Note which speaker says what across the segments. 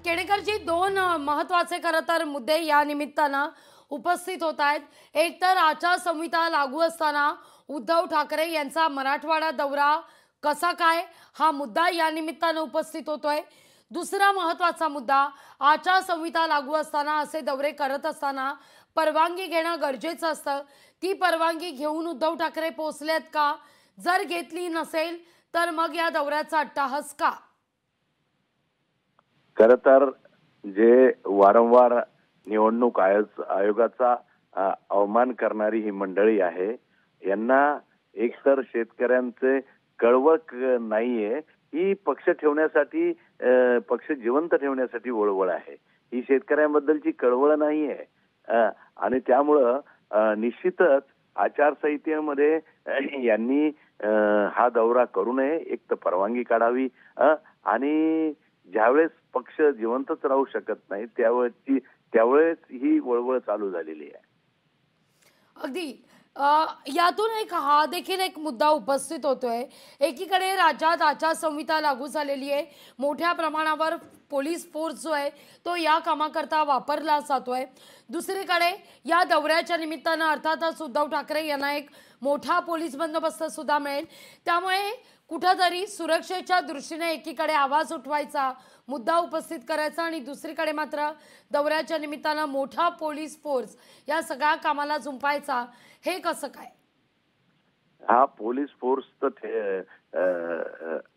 Speaker 1: केणेकरजी दोन महत्त्वाचे खरं तर मुद्दे या निमित्तानं उपस्थित होत आहेत। एक तर आचारसंहिता लागू असताना उद्धव ठाकरे यांचा मराठवाडा दौरा कसा काय हा मुद्दा या निमित्तानं उपस्थित होतोय। दुसरा महत्त्वाचा मुद्दा आचारसंहिता लागू असताना असे दौरे करत असताना परवानगी घेणं गरजेचं असतं। ती परवानगी घेऊन उद्धव ठाकरे पोहोचलेत का? जर घेतली नसेल तर मग या दौऱ्याचा अट्टाहास का?
Speaker 2: खरं तर जे वारंवार निवडणूक आयोगाचा अवमान करणारी ही मंडळी आहे, यांना एकतर शेतकऱ्यांचे कळवळ नाहीये, ही पक्ष ठेवण्यासाठी पक्ष जिवंत ठेवण्यासाठी वळवळ आहे। ही शेतकऱ्यांबद्दलची कळवळ नाहीये आणि त्यामुळं निश्चितच आचारसंहितेमध्ये यांनी हा दौरा करू नये, एक तर परवानगी काढावी आणि ज्यावेळेस पक्ष जिवंतच राहू शकत नाही त्यावेळेस ही वळवळ चालू झालेली आहे।
Speaker 1: अगदी यातून एक हा देखील एक मुद्दा उपस्थित होतोय। एकीकडे राज्यात आचारसंहिता लागू झालेली आहे, मोठ्या प्रमाणावर पोलीस फोर्स जो आहे तो या कामाकरता वापरला जातोय। दुसरीकडे या दौऱ्याच्या निमित्तानं अर्थातच उद्धव ठाकरे यांना एक मोठा पोलीस बंदोबस्त सुद्धा मिळेल। त्यामुळे कुठेतरी सुरक्षेच्या दृष्टीने एकीकडे आवाज उठवायचा, मुद्दा उपस्थित करायचा आणि दुसरीकडे मात्र दौऱ्याच्या निमित्तानं मोठा पोलीस फोर्स या सगळ्या कामाला झुंपायचा, हे कसं काय?
Speaker 2: हा पोलीस फोर्स तर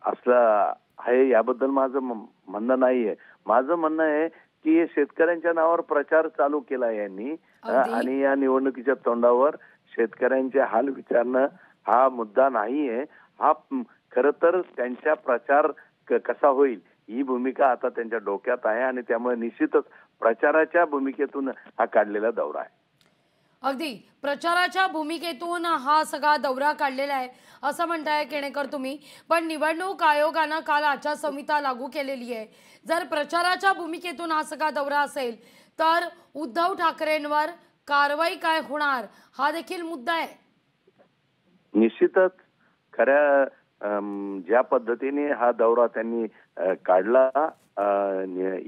Speaker 2: असला आहे याबद्दल माझं म्हणणं नाहीये। माझं म्हणणं आहे की शेतकऱ्यांच्या नावावर प्रचार चालू केला यांनी आणि या निवडणुकीच्या तोंडावर शेतकऱ्यांचे हाल विचारणं हा मुद्दा नाहीये। हा खरं तर त्यांच्या प्रचार कसा होईल ही भूमिका आता त्यांच्या डोक्यात आहे आणि त्यामुळे निश्चितच प्रचाराच्या भूमिकेतून हा काढलेला दौरा आहे।
Speaker 1: अगदी प्रचाराच्या भूमिकेतून हा सगळा दौरा काढलेला आहे असं म्हणताय केणेकर तुम्ही। पण निवडणूक आयोगानं काल आचारसंहिता लागू केलेली आहे। जर प्रचाराच्या भूमिकेतून हा सगळा दौरा असेल तर उद्धव ठाकरेंवर कारवाई काय होणार हा देखील मुद्दा आहे।
Speaker 2: निश्चितच खऱ्या ज्या पद्धतीने हा दौरा त्यांनी काढला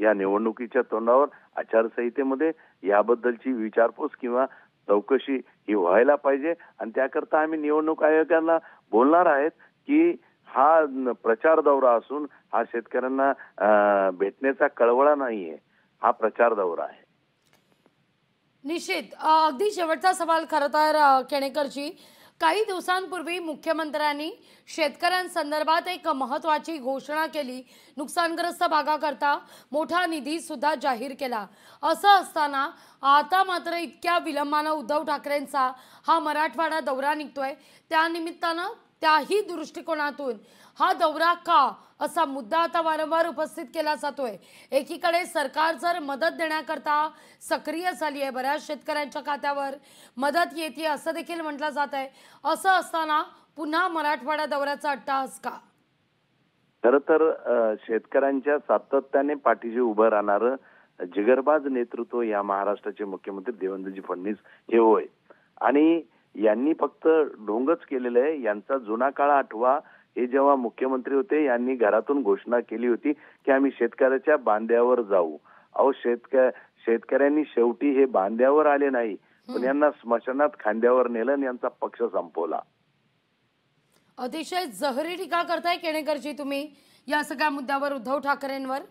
Speaker 2: या निवडणुकीच्या तोंडावर आचारसंहितेमध्ये याबद्दलची विचारपूस किंवा चौकशी ही व्हायला पाहिजे आणि त्याकरता आम्ही निवडणूक आयोगाला बोलणार आहेत की हा प्रचार दौरा असून हा शेतकऱ्यांना भेटण्याचा कळवळा नाहीये, हा प्रचार दौरा आहे।
Speaker 1: निश्चित अगदी शेवटचा सवाल खरं तर केणेकरजी, काही दिवसांपूर्वी मुख्यमंत्र्यांनी शेतकऱ्यांसंदर्भात एक महत्त्वाची घोषणा केली, नुकसानग्रस्त भागाकरता मोठा निधी सुद्धा जाहीर केला। असं असताना आता मात्र इतक्या विलंबानं उद्धव ठाकरेंचा हा मराठवाडा दौरा निघतोय, त्यानिमित्तानं त्याही दृष्टिकोनातून हा दौरा का असा मुद्दा आता वारंवार उपस्थित केला जातोय। एकीकडे सरकार जर मदत देण्याकरता सक्रिय झाली आहे, बऱ्याच शेतकऱ्यांच्या खात्यावर मदत येते असं देखील म्हटलं जात आहे। असं असताना पुन्हा मराठवाडा दौऱ्याचा अट्टाहास का?
Speaker 2: खरं तर शेतकऱ्यांच्या सातत्याने पाठीशी उभं राहणारं जिगरबाज नेतृत्व या महाराष्ट्राचे मुख्यमंत्री देवेंद्रजी फडणवीस हे होय आणि यांनी फक्त ढोंगच केलेलं आहे। यांचा जुना काळ आठवा, हे जेव्हा मुख्यमंत्री होते यांनी घरातून घोषणा केली होती की आम्ही शेतकऱ्याच्या बांध्यावर जाऊ। अहो शेतकऱ्यांनी शेवटी हे बांध्यावर आले नाही पण यांना स्मशानात खांद्यावर नेलं आणि यांचा पक्ष संपवला।
Speaker 1: अतिशय जहरी टीका करताय केणेकरजी तुम्ही या सगळ्या मुद्द्यावर उद्धव ठाकरेंवर।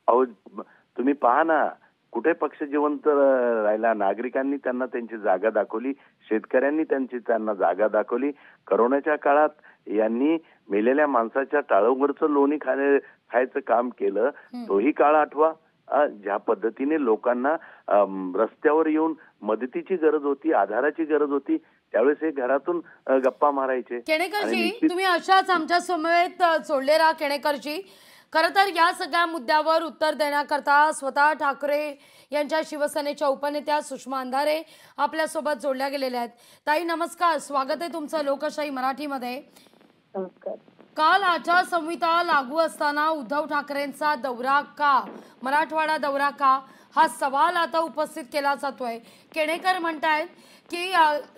Speaker 2: अहो तुम्ही पहा ना, कुठे पक्ष जिवंत राहिला? नागरिकांनी त्यांना त्यांची जागा दाखवली, शेतकऱ्यांनी त्यांना जागा दाखवली। करोनाच्या काळात यांनी मेलेल्या माणसाच्या टाळूवरचं लोणी खायचं काम केलं, तोही काळ आठवा। ज्या पद्धतीने लोकांना रस्त्यावर येऊन मदतीची गरज होती, आधाराची गरज होती, त्यावेळेस हे घरातून गप्पा मारायचे।
Speaker 1: केणेकरजी तुम्ही अशाच आमच्या समवेत जोडले राहा केणेकरजी। खरं तर या सगळ्या मुद्द्यावर उत्तर देण्याकरता स्वतः ठाकरे यांच्या शिवसेनेच्या उपनेत्या सुषमा अंधारे आपल्यासोबत जोडल्या गेलेल्या आहेत। ताई नमस्कार, स्वागत आहे तुमचं लोकशाही मराठीमध्ये।
Speaker 3: नमस्कार।
Speaker 1: काल आचारसंहिता लागू असताना उद्धव ठाकरेंचा दौरा का, मराठवाडा दौरा का, हा सवाल आता उपस्थित केला जातोय. केणेकर म्हणतायत की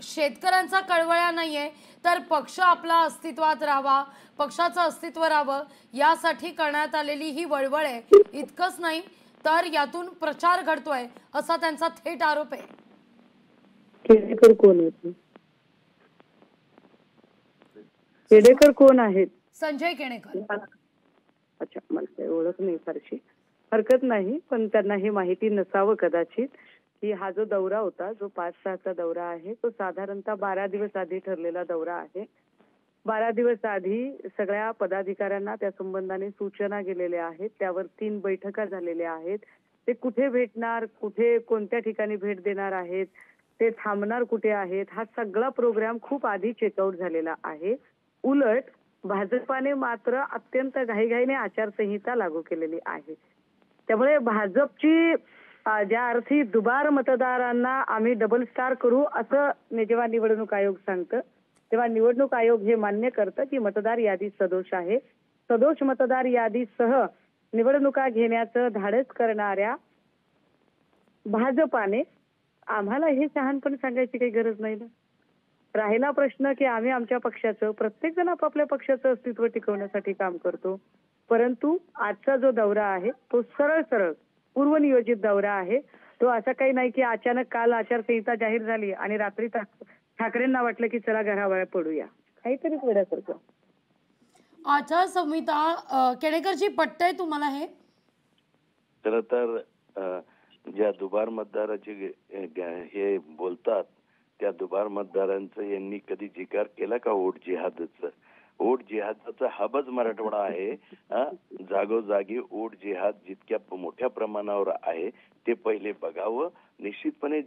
Speaker 1: शेतकऱ्यांचा कळवळा नाहीये, तर पक्ष आपला अस्तित्वात राहावा, पक्षाचं अस्तित्व राहावं यासाठी करण्यात आलेली ही वळवळ आहे. इतकंच नाही तर यातून प्रचार घडतोय असा त्यांचा थेट आरोप आहे.
Speaker 3: केडेकर कोण आहेत? केडेकर कोण आहेत?
Speaker 1: संजय केणेकर.
Speaker 3: अच्छा, मला काही ओळख नाही फारशी. हरकत नाही, पण त्यांना हे माहिती नसावं कदाचित की हा जो दौरा होता, जो 5-6चा दौरा आहे, तो साधारणतः 12 दिवस आधी ठरलेला दौरा आहे. 12 दिवस आधी सगळ्या पदाधिकाऱ्यांना त्या संबंधाने सूचना गेलेल्या आहेत. त्यावर 3 बैठका झालेल्या आहेत. ते कुठे भेटणार, कुठे कोणत्या ठिकाणी भेट देणार आहेत, ते थांबणार कुठे आहेत, हा सगळा प्रोग्राम खूप आधी चेकआउट झालेला आहे. उलट भाजपाने मात्र अत्यंत घाईघाईने आचारसंहिता लागू केलेली आहे. त्यामुळे भाजपची ज्या अर्थी दुबार मतदारांना आम्ही डबल स्टार करू असं जेव्हा निवडणूक आयोग सांगतं, तेव्हा निवडणूक आयोग हे मान्य करतं की मतदार यादी सदोष आहे. सदोष मतदार यादीसह निवडणुका घेण्याचं धाडस करणाऱ्या भाजपाने आम्हाला हे शहाणपण सांगायची काही गरज नाही ना. राहिला प्रश्न की आम्ही आमच्या पक्षाचं, प्रत्येक जण आपापल्या पक्षाचं अस्तित्व टिकवण्यासाठी काम करतो. परंतु आजचा जो दौरा आहे तो सरळ सरळ पूर्वनियोजित दौरा आहे. तो असं काही नाही की अचानक काल आचारसंहिता जाहीर झाली आणि रात्री ठाकरेंना वाटलं की चला घराबाहेर पडूया, काहीतरी वेड्यासारखं.
Speaker 1: आचारसंहिता केणेकरजी पटतंय तुम्हाला हे?
Speaker 2: खरं तर ज्या दुबार मतदाराचे हे बोलतात त्या दुबार मतदारांचं यांनी कधी जिकार केला का वोट जिहादचा? वोट जिहादाचा हबच मराठवाडा आहे. जागोजागी वोट जिहाद जितक्या मोठ्या प्रमाणावर आहे ते पहिले बघावं. निश्चितपणे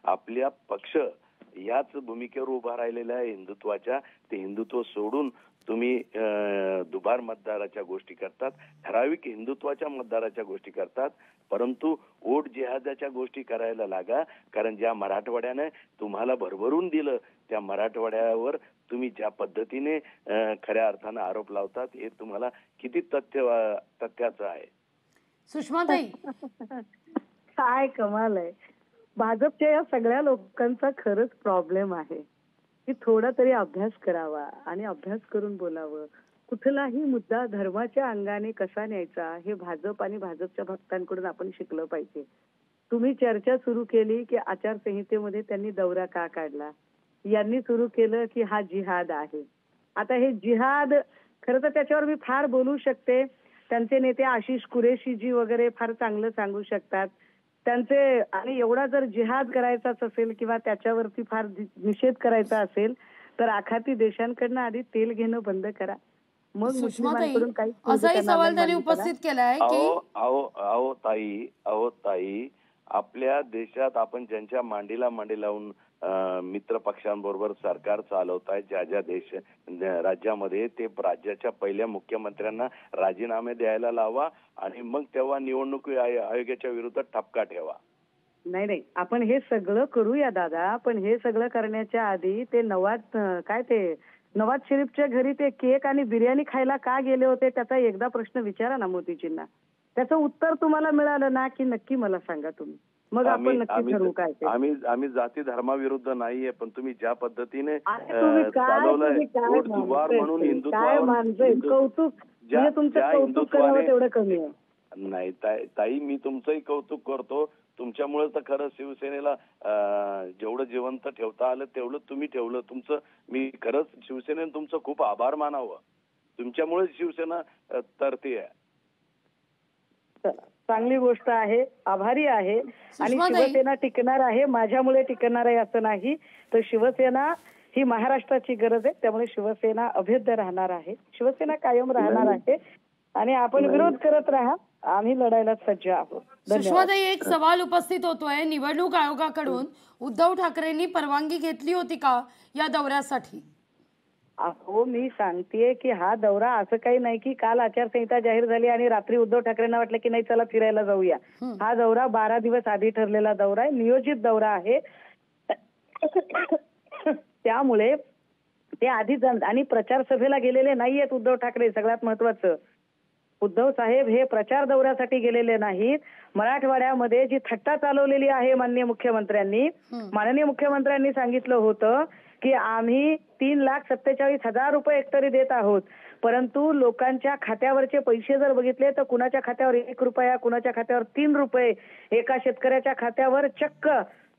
Speaker 2: आपल्या पक्ष याच भूमिकेवर उभा राहिलेला आहे हिंदुत्वाच्या. ते हिंदुत्व सोडून तुम्ही दुबार मतदाराच्या गोष्टी करतात, ठराविक हिंदुत्वाच्या मतदाराच्या गोष्टी करतात. परंतु वोट जिहादाच्या गोष्टी करायला लागा, कारण ज्या मराठवाड्याने तुम्हाला भरभरून दिलं त्या मराठवाड्यावर तुम्ही ज्या पद्धतीने खऱ्या अर्थानं आरोप लावतात हे तुम्हाला किती तथ्याचं आहे.
Speaker 1: सुषमाताई,
Speaker 3: काय कमाल आहे. भाजपच्या या सगळ्या लोकांचा खरंच प्रॉब्लेम आहे की थोडा तरी अभ्यास करावा आणि अभ्यास करून बोलावं. कुठलाही मुद्दा धर्माच्या अंगाने कसा न्यायचा हे भाजप आणि भाजपच्या भक्तांकडून आपण शिकलं पाहिजे. तुम्ही चर्चा सुरू केली की आचारसंहितेमध्ये त्यांनी दौरा का काढला, यांनी सुरू केलं की हा जिहाद आहे. आता हे जिहाद खरं तर त्याच्यावर मी फार बोलू शकते. त्यांचे नेते आशिष कुरेशीजी वगैरे फार चांगलं सांगू शकतात. त्यांचे आणि एवढा जर जिहाद करायचाच असेल किंवा त्याच्यावरती फार निषेध करायचा असेल तर आखाती देशांकडनं आधी तेल घेणं बंद करा, मग मुस्लिमांकडून काही
Speaker 1: असाही सवाल त्यांनी उपस्थित केलाय की
Speaker 2: अहो ताई, आपल्या देशात आपण ज्यांच्या मांडीला मांडी लावून मित्र पक्षांबरोबर सरकार चालवत आहे, ज्या ज्या राज्यामध्ये ते राज्याच्या पहिल्या मुख्यमंत्र्यांना राजीनामे द्यायला लावा आणि मग तेव्हा निवडणूक आयोगाच्या विरोधात ठपका ठेवा.
Speaker 3: नाही, आपण हे सगळं करूया दादा, पण हे सगळं करण्याच्या आधी ते नवाज शरीफच्या घरी ते केक आणि बिर्याणी खायला का गेले होते त्याचा एकदा प्रश्न विचारा ना मोदीजींना. त्याचं उत्तर तुम्हाला मिळालं ना की नक्की मला सांगा तुम्ही, मग आपण नक्की ठरवू काय ते.
Speaker 2: आम्ही जाती धर्माविरुद्ध नाहीये, पण तुम्ही ज्या पद्धतीने चालवलंय दुबार म्हणून
Speaker 3: कौतुक तुमचं कौतुक करावं तेवढं कमी आहे.
Speaker 2: नाही ताई, मी तुमचंही कौतुक करतो. तुमच्यामुळे तर खरं शिवसेनेला जेवढं जिवंत ठेवता आलं तेवढं तुम्ही ठेवलं. तुमचं मी खरंच शिवसेनेने तुमचं खूप आभार मानावं. तुमच्यामुळे शिवसेना तरते आहे.
Speaker 3: चांगली गोष्ट आहे, आभारी आहे. आणि शिवसेना टिकणार आहे, माझ्यामुळे टिकणार आहे असं नाही. तर शिवसेना ही महाराष्ट्राची गरज आहे, त्यामुळे शिवसेना अभेद्य राहणार आहे, शिवसेना कायम राहणार आहे आणि आपण विरोध करत राहा, आम्ही लढायला सज्ज आहोत.
Speaker 1: सुषमाताई, एक सवाल उपस्थित होतोय, निवडणूक आयोगाकडून उद्धव ठाकरेंनी परवानगी घेतली होती का या दौऱ्यासाठी?
Speaker 3: अहो, मी सांगतेय की हा दौरा असं काही नाही की काल आचारसंहिता जाहीर झाली आणि रात्री उद्धव ठाकरेंना वाटलं की नाही चला फिरायला जाऊया. हा दौरा 12 दिवस आधी ठरलेला दौरा आहे, नियोजित दौरा आहे. त्यामुळे ते आधीच आणि प्रचार सभेला गेलेले नाहीयेत उद्धव ठाकरे. सगळ्यात महत्वाचं, उद्धव साहेब हे प्रचार दौऱ्यासाठी गेलेले नाहीत. मराठवाड्यामध्ये जी थट्टा चालवलेली आहे माननीय मुख्यमंत्र्यांनी सांगितलं होतं की आम्ही 3,47,000 रुपये एकतरी देत आहोत, परंतु लोकांच्या खात्यावरचे पैसे जर बघितले तर कुणाच्या खात्यावर 1 रुपया, कुणाच्या खात्यावर 3 रुपये, एका शेतकऱ्याच्या खात्यावर चक्क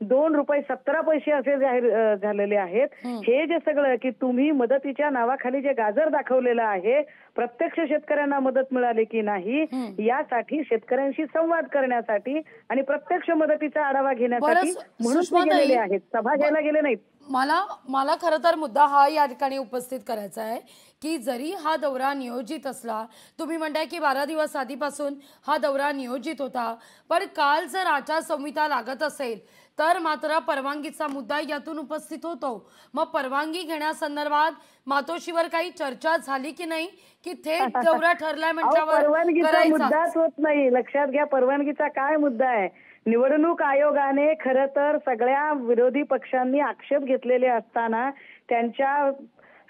Speaker 3: 2 रुपये 17 पैसे असे जाहीर झालेले आहेत. हे जे सगळं की तुम्ही मदतीच्या नावाखाली जे गाजर दाखवलेलं आहे, प्रत्यक्ष शेतकऱ्यांना मदत मिळाली की नाही यासाठी, शेतकऱ्यांशी संवाद करण्यासाठी आणि प्रत्यक्ष मदतीचा आढावा घेण्यासाठी म्हणून ते गेलेले आहेत, सभा घ्यायला गेले नाहीत.
Speaker 1: मला खरं तर मुद्दा हा या ठिकाणी उपस्थित करायचा आहे की जरी हा दौरा नियोजित असला, तुम्ही म्हणताय की 12 दिवस आधीपासून हा दौरा नियोजित होता, पण काल जर आचारसंहिता लागत असेल तर मात्र परवानगीचा मुद्दा यातून उपस्थित होतो. मग परवानगी घेण्यासंदर्भात मातोश्रीवर काही चर्चा झाली की नाही, की थेट दौरा ठरलाय म्हटल्यावर
Speaker 3: परवानगीचा मुद्दाच होत नाही. लक्षात घ्या, परवानगीचा काय मुद्दा आहे. निवडणूक आयोगाने खरं तर सगळ्या विरोधी पक्षांनी आक्षेप घेतलेले असताना त्यांच्या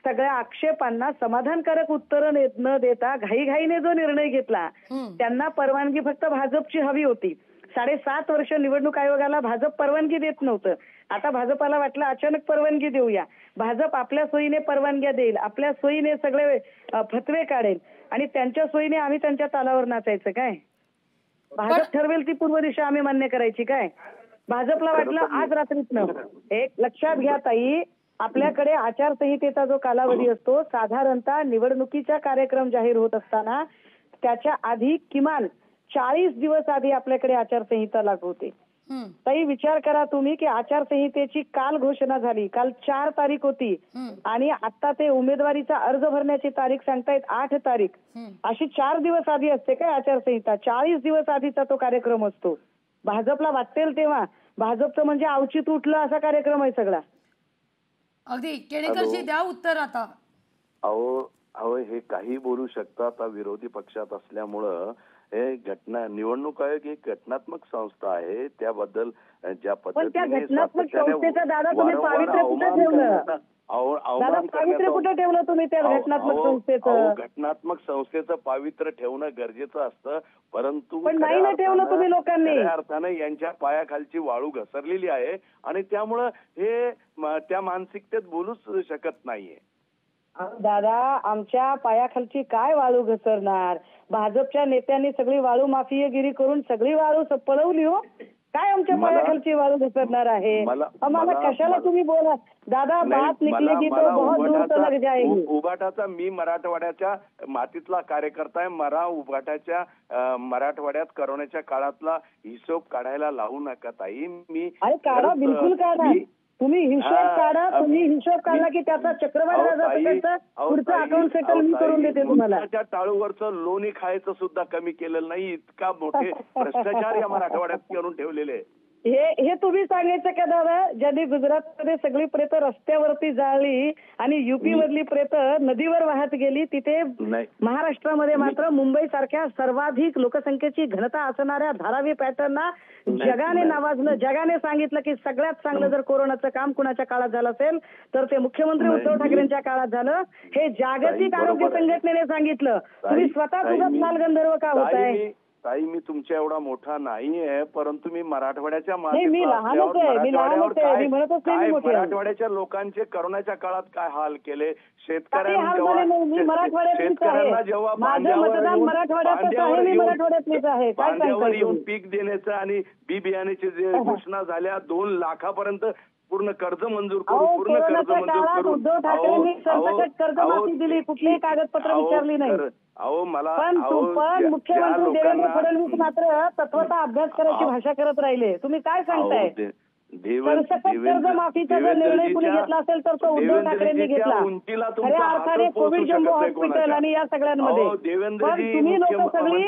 Speaker 3: सगळ्या आक्षेपांना समाधानकारक उत्तरं न देता घाईघाईने जो निर्णय घेतला, त्यांना परवानगी फक्त भाजपची हवी होती. 7.5 वर्ष निवडणूक आयोगाला भाजप परवानगी देत नव्हतं. आता भाजपाला वाटलं अचानक परवानगी देऊया, भाजप आपल्या सोयीने परवानग्या देईल, आपल्या सोयीने सगळे फतवे काढेल आणि त्यांच्या सोयीने आम्ही त्यांच्या तालावर नाचायचं काय? भाजप ठरवेल ती पूर्व दिशा आम्ही मान्य करायची काय? भाजपला वाटलं आज रात्रीतनं. एक लक्षात घ्या ताई, आपल्याकडे आचारसंहितेचा जो कालावधी असतो, साधारणतः निवडणुकीचा कार्यक्रम जाहीर होत असताना त्याच्या आधी किमान 40 दिवस आधी आपल्याकडे आचारसंहिता लागू होते. ताई विचार करा तुम्ही की आचारसंहितेची काल घोषणा झाली, काल 4 तारीख होती आणि आता ते उमेदवारीचा अर्ज भरण्याची तारीख सांगतायत 8 तारीख. अशी 4 दिवस आधी असते काय आचारसंहिता? 40 दिवस आधीचा तो कार्यक्रम असतो. भाजपला वाटेल तेव्हा, भाजपचं म्हणजे अवचित उठलं असा कार्यक्रम आहे सगळा.
Speaker 1: अगदी केणेकरजी द्या उत्तर आता.
Speaker 2: अहो हे काही बोलू शकतात विरोधी पक्षात असल्यामुळं. हे निवडणूक आयोग ही घटनात्मक संस्था आहे, त्याबद्दल ज्या पद्धतीने
Speaker 3: घटनात्मक संस्थेचा दादा तुम्ही पावित्र्य कुठे ठेवलं? पावित्र्य कुठे ठेवलं तुम्ही त्या घटनात्मक संस्थेचं?
Speaker 2: घटनात्मक संस्थेचं पावित्र्य ठेवणं गरजेचं असतं, परंतु
Speaker 3: नाही ना ठेवलं तुम्ही लोकांनी.
Speaker 2: अर्थानं यांच्या पायाखालची वाळू घसरलेली आहे आणि त्यामुळं हे त्या मानसिकतेत बोलूच शकत नाहीये.
Speaker 3: दादा, आमच्या पायाखालची काय वाळू घसरणार? भाजपच्या नेत्यांनी सगळी वाळू माफियागिरी करून सगळी वाळू पळवली हो. काय आमच्या पायाखालची वाळू घसरणार आहे? आम्हाला कशाला तुम्ही बोला दादा? बात निकलेगी तो बहुत दूर तक जाएगी.
Speaker 2: उभाटाचा मी मराठवाड्याच्या मातीतला कार्यकर्ता आहे. मराठवाड्यात करोनाच्या काळातला हिशोब काढायला लावू नका ताई. मी
Speaker 3: काढा, बिलकुल काढा. तुम्ही हिशोब काढा. तुम्ही हिशोब काढला की त्याचा चक्रवाढ पुढचा अकाउंट सेटल मी करून देते तुम्हाला.
Speaker 2: टाळूवरचं लोणी खायचं सुद्धा कमी केलेलं नाही, इतका मोठे भ्रष्टाचार या मराठवाड्यात करून ठेवलेले.
Speaker 3: हे तुम्ही सांगायचं का दादा? ज्यांनी गुजरातमध्ये सगळी प्रेत रस्त्यावरती जाळली आणि युपी मधली प्रेत नदीवर वाहत गेली, तिथे महाराष्ट्रामध्ये मात्र मुंबई सारख्या सर्वाधिक लोकसंख्येची घनता असणाऱ्या धारावी पॅटर्नना जगाने नावाजलं. जगाने सांगितलं की सगळ्यात चांगलं जर कोरोनाचं काम कुणाच्या काळात झालं असेल तर ते मुख्यमंत्री उद्धव ठाकरेंच्या काळात झालं. हे जागतिक आरोग्य संघटनेने सांगितलं. तुम्ही स्वतः तुझा लाल गंधर्व का होताय?
Speaker 2: ताई मी तुमच्या एवढा मोठा नाहीये, परंतु मी मराठवाड्याच्या मराठवाड्याच्या लोकांचे करोनाच्या काळात काय हाल केले, शेतकऱ्यांना जेव्हा बांध्यावर येऊन पीक देण्याचं आणि बी बियाण्याची जे घोषणा झाल्या 2 लाखापर्यंत पूर्ण कर्ज मंजूर करू, पूर्ण कर्ज मंजूर करू.
Speaker 3: उद्धव ठाकरेंनी सरसकट कर्जमाफी दिली, कुठलीही कागदपत्र विचारली नाही. पण मुख्यमंत्री देवेंद्र फडणवीस मात्र तत्वता अभ्यास करायची भाषा करत राहिले. तुम्ही काय सांगताय? सरसकट कर्जमाफीचा जर निर्णय कुणी घेतला असेल तर तो उद्धव ठाकरेंनी घेतला. खऱ्या अर्थाने कोविड जम्बो हॉस्पिटल आणि या सगळ्यांमध्ये. पण तुम्ही लोक सगळी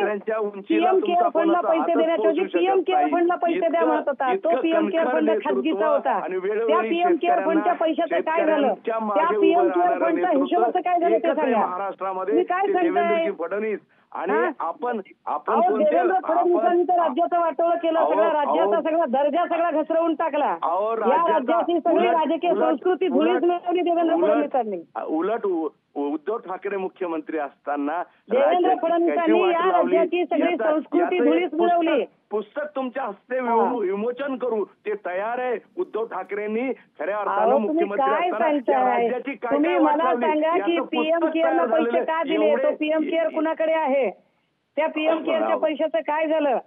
Speaker 3: पीएम केअर फंडला पैसे देण्याऐवजी पीएम केअर फंडला पैसे द्या म्हणत होता. तो पीएम केअर फंड खाजगीचा होता. त्या पीएम केअर फंडच्या पैशाचं काय झालं? त्या पीएम केअर फंडच्या हिशोबाचं काय झालं ते सांगा.
Speaker 2: महाराष्ट्रामध्ये देवेंद्रजी फडणवीस आणि आपण
Speaker 3: देवेंद्र फडणवीसांनी तर राज्याचं वाटोळं केलं, सगळं राज्याचा सगळा दर्जा सगळा घसरवून टाकला. या राज्याची सगळी राजकीय संस्कृती धुळीस मिळवली देवेंद्र फडणवीसांनी.
Speaker 2: उलट उद्धव ठाकरे मुख्यमंत्री असताना
Speaker 3: देवेंद्र फडणवीसांनी या राज्याची सगळी संस्कृती धुळीस मिळवली.
Speaker 2: पुस्तक तुमच्या हस्ते विमोचन करू ते तयार आहे. उद्धव ठाकरेंनी खऱ्या अर्थानं मुख्यमंत्री असताना राज्याची काय
Speaker 3: तुम्ही मला सांगा की पीएम केअरला पैसे का दिले? तो पीएम केअर कुणाकडे आहे? त्या पीएम केअरच्या पैशाचं काय झालं?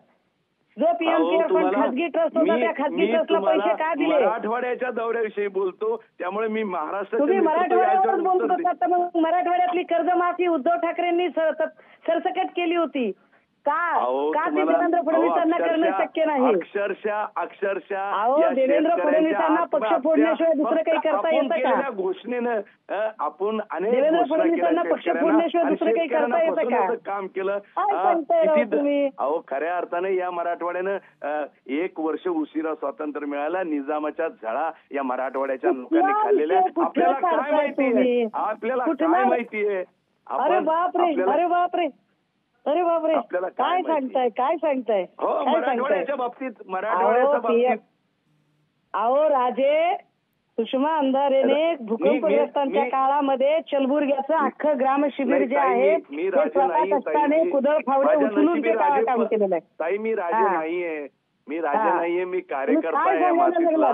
Speaker 3: जो पीएम केअर फंड खासगी ट्रस्ट होता त्या खासगी ट्रस्टला पैसे का दिले?
Speaker 2: मराठवाड्याच्या दौऱ्याविषयी बोलतो, त्यामुळे मी महाराष्ट्र
Speaker 3: तुम्ही मराठवाड्यावर बोलत होता, तर मग मराठवाड्यातली कर्जमाफी उद्धव ठाकरेंनी सरसकट केली होती का देवेंद्र फडणवीसांना करणं शक्य नाही?
Speaker 2: अक्षरशः
Speaker 3: देवेंद्र फडणवीसांना पक्ष फोडण्याशिवाय दुसरं काही करता येतं का?
Speaker 2: घोषणेनं आपण
Speaker 3: देवेंद्र फडणवीसांना पक्ष फोडण्याशिवाय दुसरं काही करता येतं का?
Speaker 2: काम केलं.
Speaker 3: तुम्ही
Speaker 2: खऱ्या अर्थाने या मराठवाड्यानं 1 वर्ष उशिरा स्वातंत्र्य मिळाला. निजामाच्या झळा या मराठवाड्याच्या लोकांनी खाल्लेल्या. आपल्याला काय माहितीये?
Speaker 3: अरे बापरे काय सांगताय?
Speaker 2: मराठवाड्याच्या बाबतीत
Speaker 3: अहो राजे, सुषमा अंधारेने भूकंपग्रस्तांच्या काळामध्ये चलबुर्ग्याचं अख्खं ग्राम शिबिर जे आहे ते स्वतः कष्टाने कुदळ फावडे उचलून ते काम केलेलं आहे.
Speaker 2: ताई मी राजे नाहीये, मी कार्यकर्ता आहे मातीतला.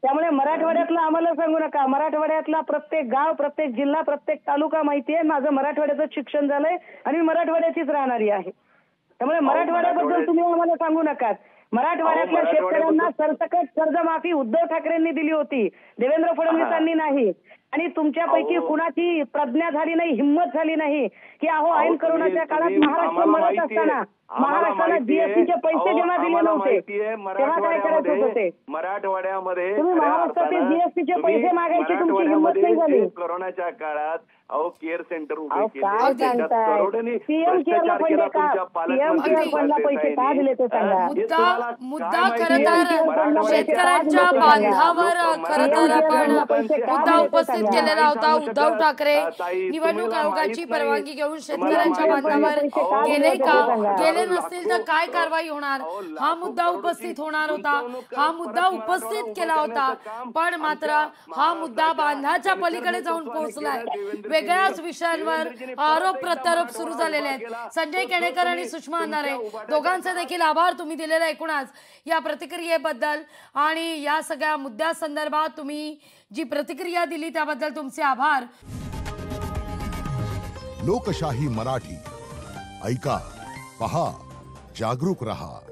Speaker 3: त्यामुळे मराठवाड्यातलं आम्हाला सांगू नका. मराठवाड्यातला प्रत्येक गाव, प्रत्येक जिल्हा, प्रत्येक तालुका माहिती आहे. माझं मराठवाड्याचं शिक्षण झालंय आणि मी मराठवाड्याचीच राहणारी आहे. त्यामुळे मराठवाड्याबद्दल तुम्ही आम्हाला सांगू नका. मराठवाड्यातल्या शेतकऱ्यांना सरसकट कर्जमाफी उद्धव ठाकरेंनी दिली होती, देवेंद्र फडणवीसांनी नाही. आणि तुमच्यापैकी कुणाची प्रज्ञा झाली नाही, हिंमत झाली नाही की ऐन करोनाच्या काळात महाराष्ट्र मरत असताना महाराष्ट्राला जीएसटीचे पैसे जेव्हा दिले नव्हते तेव्हा काय करायचं होतं ते?
Speaker 2: मराठवाड्यामध्ये
Speaker 3: तुम्ही महाराष्ट्रातील जीएसटीचे पैसे मागायची तुमची हिंमत नाही झाली.
Speaker 2: कोरोनाच्या काळात केअर सेंटर उभे
Speaker 3: काय सांगताय? पीएम केअरला फंड का? पीएम केअर फंडला पैसे का दिले ते सांगा.
Speaker 1: मुद्दा खरं तर शेतकऱ्यांच्या बांधावर खरं तर आपण मुद्दा उपस्थित केलेला होता. उद्धव ठाकरे निवडणूक आयोगाची परवानगी घेऊन शेतकऱ्यांच्या बांधावर गेले का? गेले नसतील तर काय कारवाई होणार हा मुद्दा उपस्थित होणार होता. हा मुद्दा उपस्थित केला होता, पण मात्र हा मुद्दा बांधाच्या पलीकडे जाऊन पोहोचलाय. वेगळ्याच विषयांवर आरोप प्रत्यारोप सुरू झालेले आहेत. संजय केणेकर आणि सुषमा अंधारे दोघांचे देखील आभार तुम्ही दिलेला एकूणच या प्रतिक्रियेबद्दल आणि या सगळ्या मुद्द्या संदर्भात तुम्ही जी प्रतिक्रिया दिली त्याबद्दल तुमचे आभार.
Speaker 4: लोकशाही मराठी ऐका, पहा, जागरूक रहा.